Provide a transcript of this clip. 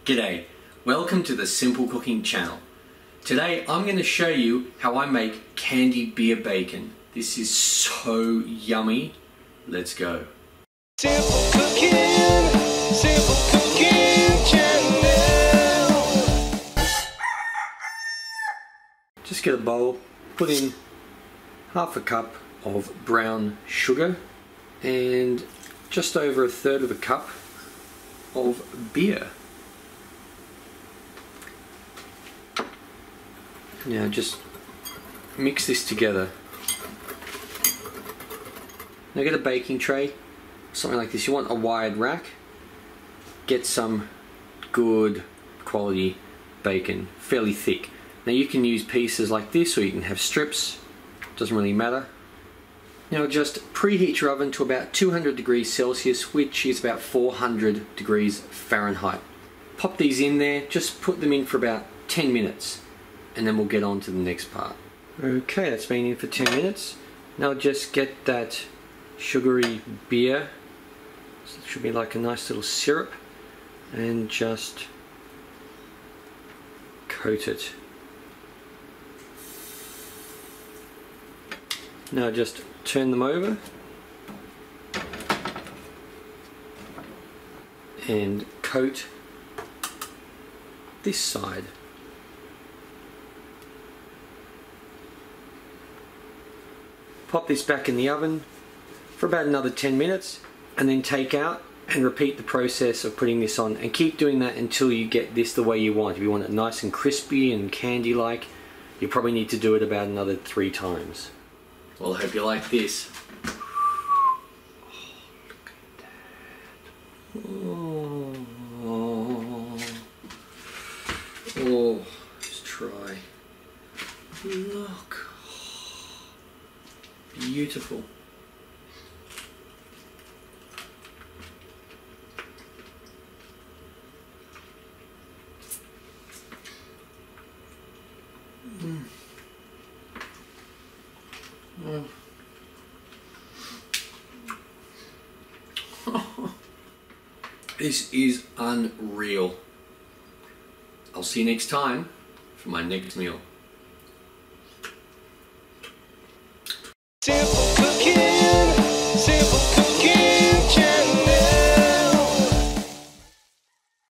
G'day, welcome to the Simple Cooking channel. Today I'm going to show you how I make candy beer bacon. This is so yummy. Let's go. Simple Cooking Channel. Just get a bowl, put in half a cup of brown sugar and just over 1/3 of a cup of beer. Now just mix this together. Now get a baking tray, something like this. You want a wired rack. Get some good quality bacon, fairly thick. Now you can use pieces like this or you can have strips, doesn't really matter. Now just preheat your oven to about 200 degrees Celsius, which is about 400 degrees Fahrenheit. Pop these in there, just put them in for about 10 minutes. And then we'll get on to the next part. Okay, that's been in for 10 minutes. Now just get that sugary beer. So it should be like a nice little syrup. And just coat it. Now just turn them over. And coat this side. Pop this back in the oven for about another 10 minutes and then take out and repeat the process of putting this on, and keep doing that until you get this the way you want. If you want it nice and crispy and candy like, you probably need to do it about another 3 times. Well, I hope you like this. Oh, look at that. Oh, let's try. Look. Beautiful. This is unreal. I'll see you next time for my next meal.